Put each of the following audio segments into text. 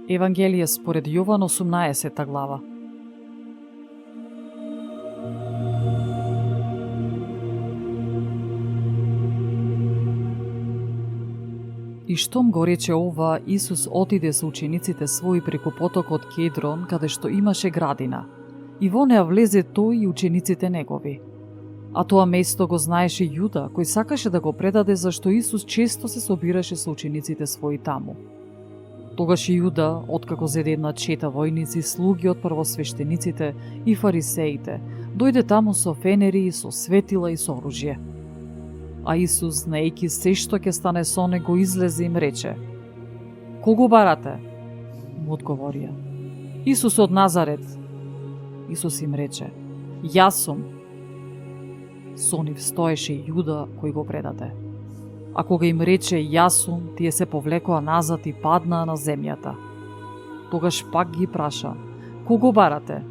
Евангелие според Јован 18 глава. И штом го рече ова, Исус отиде со учениците своји преку потокот Кедрон, каде што имаше градина. И во неа влезе тој и учениците негови. А тоа место го знаеше Јуда, кој сакаше да го предаде, зашто Исус често се собираше со учениците своји таму. Тогаш и Јуда, откако зеде една чета војници, слуги од првосвештениците и фарисеите, дојде таму со фенери, со светила и со оружје. А Исус, знаејќи се што ќе стане со него, излезе и им рече: "Кого барате?" Му одговорија: "Исус од Назарет." Исус им рече: "Јас сум." Со нив стоеше Јуда кој го предаде. А кога им рече "Јас сум", тие се повлекоа назад и паднаа на земјата. Тогаш пак ги праша: "Кого барате?"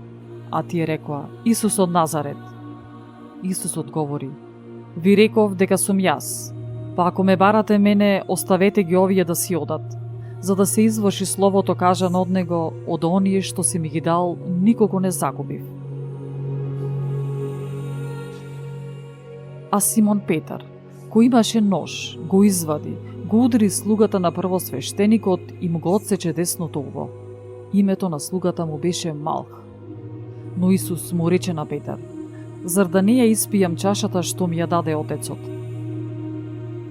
А тие рекоа: "Исус од Назарет." Исус одговори: "Ви реков дека сум јас. Па ако ме барате мене, оставете ги овие да си одат, за да се изврши словото кажано од него: од оние што си ми ги дал, никого не загубив." А Симон Петар, кој имаше нож, го извади, го удри слугата на првосвештеникот и му го отсече десното уво. Името на слугата му беше Малх. Но Исус му рече на Петар: "Зар да не ја испијам чашата што ми ја даде Отецот?"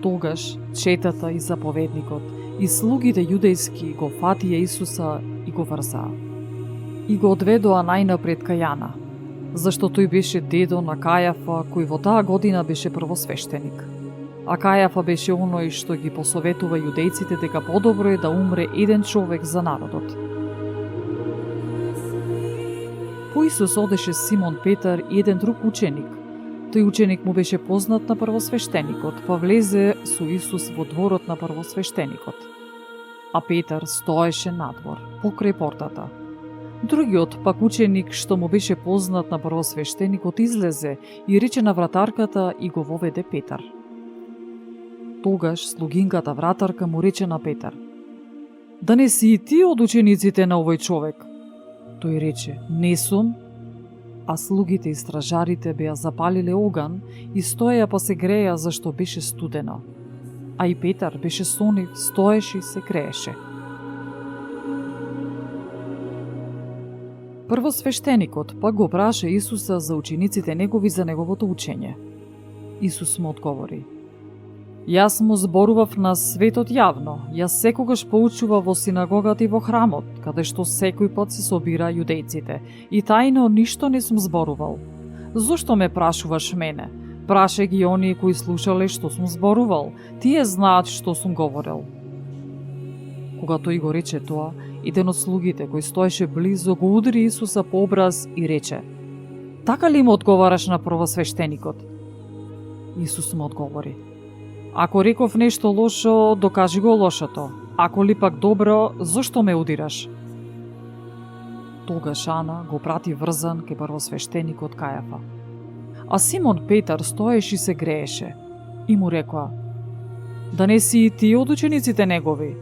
Тогаш четата и заповедникот и слугите јудејски го фатија Исуса и го врзаа. И го одведоа најнапред кај Јана, зашто тој беше дедо на Кајафа, кој во таа година беше првосвештеник. А Кајафа беше оној што ги посоветува јудејците дека подобро е да умре еден човек за народот. По Исус одеше Симон Петар и еден друг ученик. Тој ученик му беше познат на првосвештеникот, па влезе со Исус во дворот на првосвештеникот. А Петар стоеше надвор, покрај портата. Другиот пак ученик, што му беше познат на првосвештеникот, излезе и рече на вратарката и го воведе Петар. Тогаш слугинката вратарка му рече на Петар: "Да не си и ти од учениците на овој човек?" Тој рече: "Не сум." А слугите и стражарите беа запалиле оган и стоеја па се греја зашто беше студено. А и Петар беше со нив, стоеше и се грееше. Првосвештеникот пак го праша Исуса за учениците негови за неговото учење. Исус му одговори: "Јас му зборував на светот јавно, јас секогаш поучував во синагогата и во храмот, каде што секој пат се собира јудејците, и тајно ништо не сум зборувал. Зошто ме прашуваш мене? Прашај ги оние кои слушале што сум зборувал, тие знаат што сум говорел." Кога тој го рече тоа, еден од слугите кој стоеше близо го удри Исуса по образ и рече: "Така ли му одговараш на првосвештеникот?" Исус му одговори: "Ако реков нешто лошо, докажи го лошото. Ако ли пак добро, зошто ме удираш?" Тогаш Ана го прати врзан ке првосвештеникот Кајафа. А Симон Петар стоеше и се грееше. И му рекоа: "Да не си и ти од учениците негови?"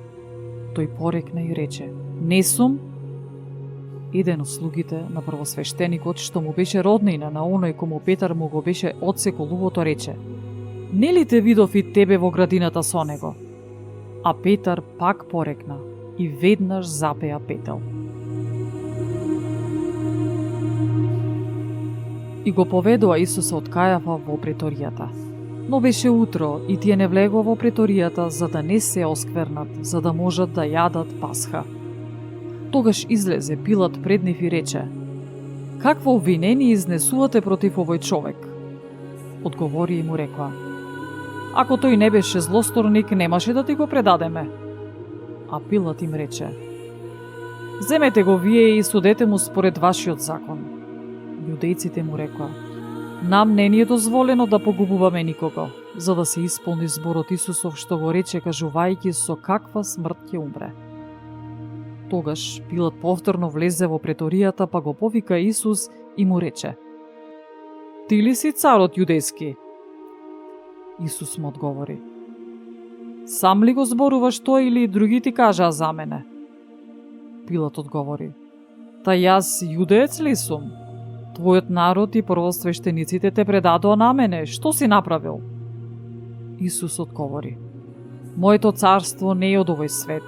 Тој порекна и рече: "Не сум." Еден од слугите на првосвештеникот, што му беше роднина на оној кому Петар му го беше отсекол увото, рече: "Нели те видов и тебе во градината со него?" А Петар пак порекна и веднаш запеа петел. И го поведоа Исуса од Кајафа во преторијата. Но беше утро и тие не влегоа во преторијата за да не се осквернат, за да можат да јадат Пасха. Тогаш излезе Пилат пред нив и рече: "Какво обвинение изнесувате против овој човек?" Одговори и му рекоа: "Ако тој не беше злосторник, немаше да ти го предадеме." А Пилат им рече: "Земете го вие и судете му според вашиот закон." Јудејците му рекоа: "Нам не ни е дозволено да погубуваме никого, за да се исполни зборот Исусов што го рече кажувајќи со каква смрт ќе умре." Тогаш Пилат повторно влезе во преторијата, па го повика Исус и му рече: "Ти ли си царот јудејски?" Исус му одговори: "Сам ли го зборуваш тој или други ти кажаа за мене?" Пилат одговори: Та јас јудеец ли сум? Твојот народ и првосвештениците те предадоа на мене, што си направил? Исус одговори: Моето царство не е од овој свет.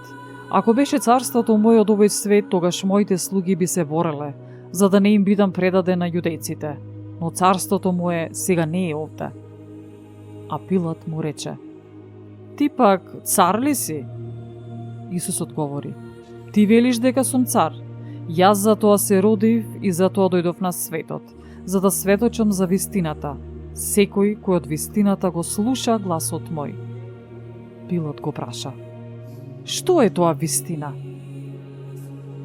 Ако беше царството мој од овој свет, тогаш моите слуги би се бореле, за да не им бидам предаден на јудејците, но царството мое сега не е овде. А Пилат му рече: Ти пак цар ли си? Исус одговори: Ти велиш дека сум цар. Јас за тоа се родив и за тоа дојдов на светот, за да сведочам за вистината. Секој кој од вистината го слуша гласот мој. Пилат го праша: Што е тоа вистина?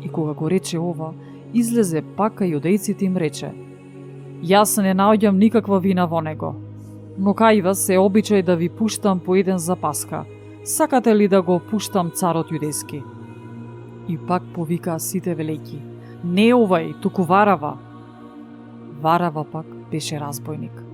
И кога го рече ова, излезе пак кај јудејците им рече: Јас не наоѓам никаква вина во него, но кај вас е обичај да ви пуштам по еден за Пасха. Сакате ли да го пуштам царот јудејски? И пак повикаа сите велејки: Не овај, туку Варава. Варава пак беше разбойник.